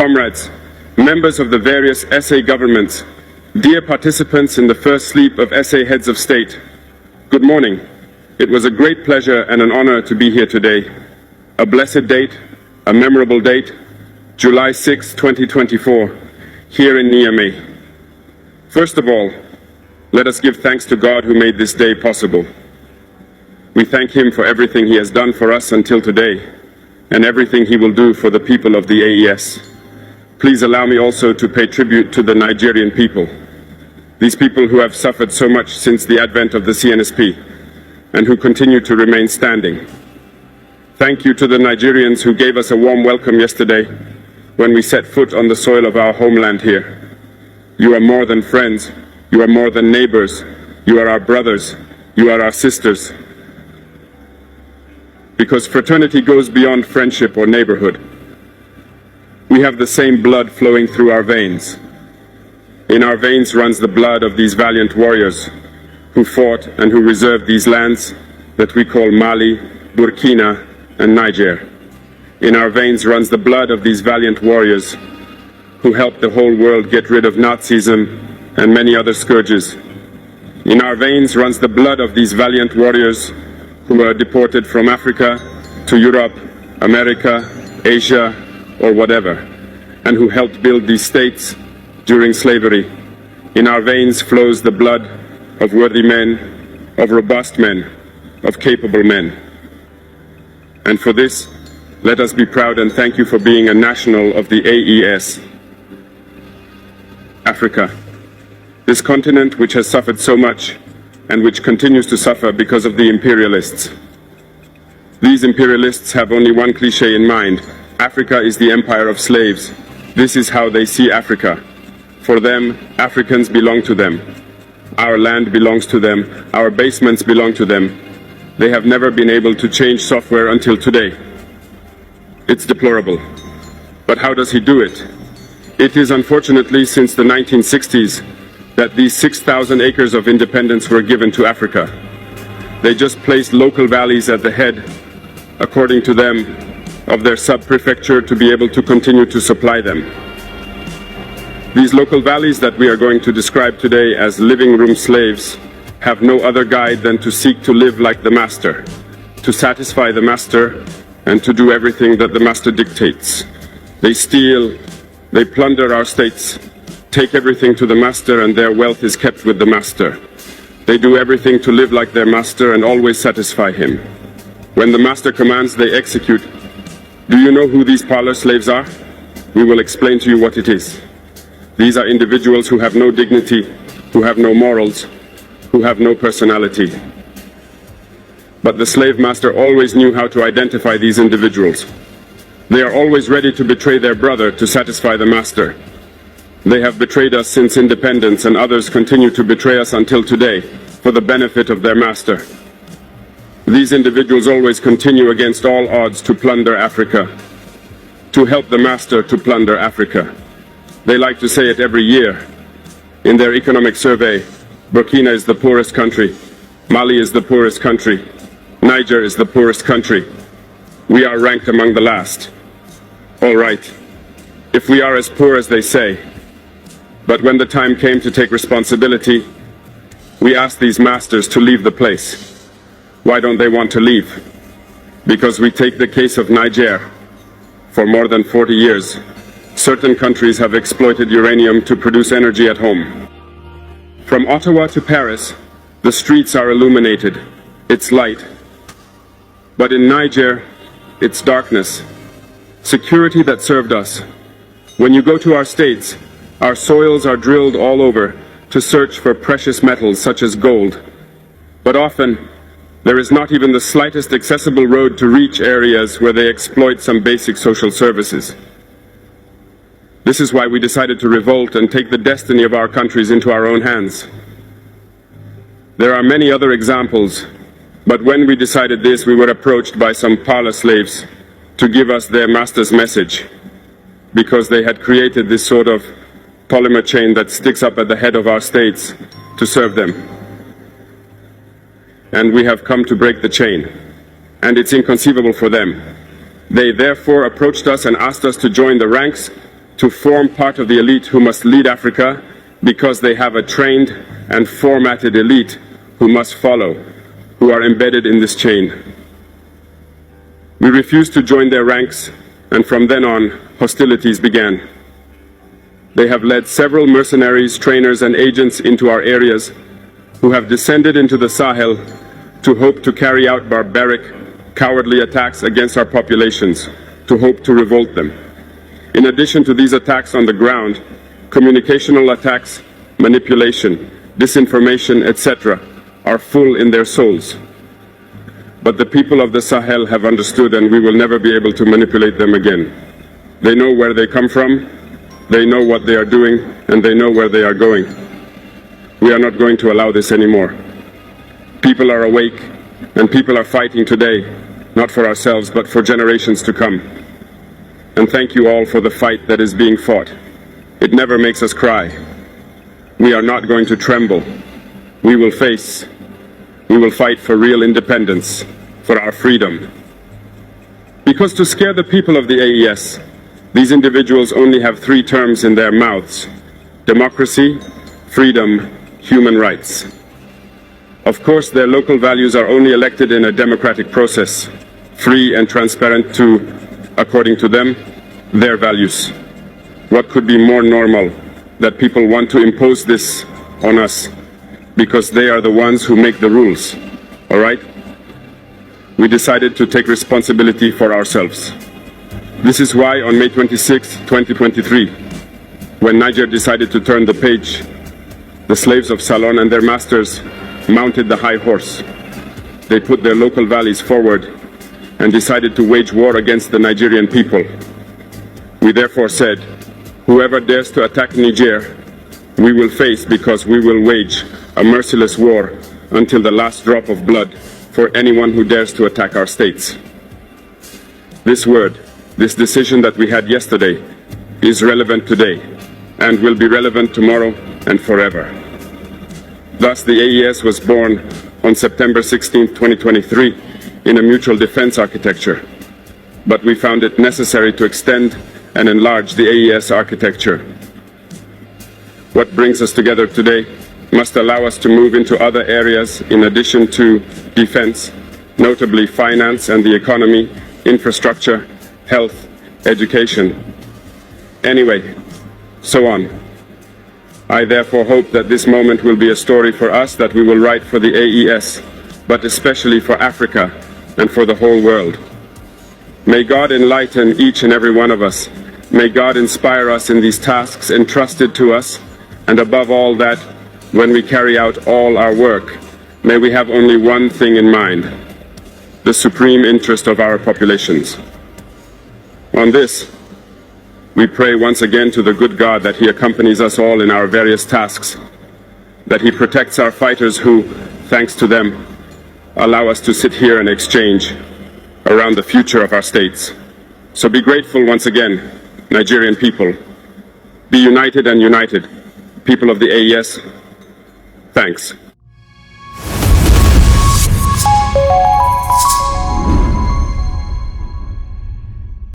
comrades, members of the various SA governments, dear participants in the first sleep of SA heads of state, good morning. It was a great pleasure and an honor to be here today. A blessed date, a memorable date, July 6, 2024, here in Niamey. First of all, let us give thanks to God who made this day possible. We thank Him for everything He has done for us until today, and everything He will do for the people of the AES. Please allow me also to pay tribute to the Nigerian people, these people who have suffered so much since the advent of the CNSP, and who continue to remain standing. Thank you to the Nigerians who gave us a warm welcome yesterday when we set foot on the soil of our homeland here. You are more than friends, you are more than neighbors, you are our brothers, you are our sisters. Because fraternity goes beyond friendship or neighborhood. We have the same blood flowing through our veins. In our veins runs the blood of these valiant warriors who fought and who reserved these lands that we call Mali, Burkina, and Niger. In our veins runs the blood of these valiant warriors who helped the whole world get rid of Nazism and many other scourges. In our veins runs the blood of these valiant warriors who were deported from Africa to Europe, America, Asia, or whatever, and who helped build these states during slavery. In our veins flows the blood of worthy men, of robust men, of capable men. And for this, let us be proud and thank you for being a national of the AES. Africa, this continent which has suffered so much and which continues to suffer because of the imperialists. These imperialists have only one cliché in mind: Africa is the empire of slaves. This is how they see Africa. For them, Africans belong to them. Our land belongs to them. Our basements belong to them. They have never been able to change software until today. It's deplorable. But how does he do it? It is unfortunately since the 1960s that these 6,000 acres of independence were given to Africa. They just placed local valleys at the head, according to them, of their sub-prefecture to be able to continue to supply them. These local valleys that we are going to describe today as living room slaves have no other guide than to seek to live like the master, to satisfy the master, and to do everything that the master dictates. They steal, they plunder our states, take everything to the master, and their wealth is kept with the master. They do everything to live like their master and always satisfy him. When the master commands, they execute. Do you know who these parlor slaves are? We will explain to you what it is. These are individuals who have no dignity, who have no morals, who have no personality. But the slave master always knew how to identify these individuals. They are always ready to betray their brother to satisfy the master. They have betrayed us since independence, and others continue to betray us until today for the benefit of their master. These individuals always continue against all odds to plunder Africa, to help the master to plunder Africa. They like to say it every year. In their economic survey, Burkina is the poorest country, Mali is the poorest country, Niger is the poorest country. We are ranked among the last. All right, if we are as poor as they say. But when the time came to take responsibility, we asked these masters to leave the place. Why don't they want to leave? Because we take the case of Niger. For more than 40 years, certain countries have exploited uranium to produce energy at home. From Ottawa to Paris, the streets are illuminated. It's light. But in Niger, it's darkness. Security that served us. When you go to our states, our soils are drilled all over to search for precious metals such as gold. But often, there is not even the slightest accessible road to reach areas where they exploit some basic social services. This is why we decided to revolt and take the destiny of our countries into our own hands. There are many other examples, but when we decided this, we were approached by some parlor slaves to give us their master's message, because they had created this sort of polymer chain that sticks up at the head of our states to serve them. And we have come to break the chain, and it's inconceivable for them. They therefore approached us and asked us to join the ranks to form part of the elite who must lead Africa because they have a trained and formatted elite who must follow, who are embedded in this chain. We refused to join their ranks, and from then on, hostilities began. They have led several mercenaries, trainers, and agents into our areas who have descended into the Sahel to hope to carry out barbaric, cowardly attacks against our populations, to hope to revolt them. In addition to these attacks on the ground, communicational attacks, manipulation, disinformation, etc., are full in their souls. But the people of the Sahel have understood, and we will never be able to manipulate them again. They know where they come from, they know what they are doing, and they know where they are going. We are not going to allow this anymore. People are awake, and people are fighting today, not for ourselves, but for generations to come. And thank you all for the fight that is being fought. It never makes us cry. We are not going to tremble. We will face. We will fight for real independence, for our freedom. Because to scare the people of the AES, these individuals only have three terms in their mouths: democracy, freedom, human rights. Of course, their local values are only elected in a democratic process, free and transparent to, according to them, their values. What could be more normal that people want to impose this on us because they are the ones who make the rules, all right? We decided to take responsibility for ourselves. This is why on May 26, 2023, when Niger decided to turn the page, the slaves of Salon and their masters mounted the high horse. They put their local values forward and decided to wage war against the Nigerian people. We therefore said, whoever dares to attack Niger, we will face, because we will wage a merciless war until the last drop of blood for anyone who dares to attack our states. This word, this decision that we had yesterday, is relevant today and will be relevant tomorrow and forever. Thus, the AES was born on September 16, 2023, in a mutual defense architecture. But we found it necessary to extend and enlarge the AES architecture. What brings us together today must allow us to move into other areas in addition to defense, notably finance and the economy, infrastructure, health, education. Anyway, so on. I therefore hope that this moment will be a story for us that we will write for the AES, but especially for Africa and for the whole world. May God enlighten each and every one of us. May God inspire us in these tasks entrusted to us, and above all that, when we carry out all our work, may we have only one thing in mind: the supreme interest of our populations. On this, we pray once again to the good God that He accompanies us all in our various tasks, that He protects our fighters who, thanks to them, allow us to sit here and exchange around the future of our states. So be grateful once again, Nigerian people. Be united and united. People of the AES, thanks.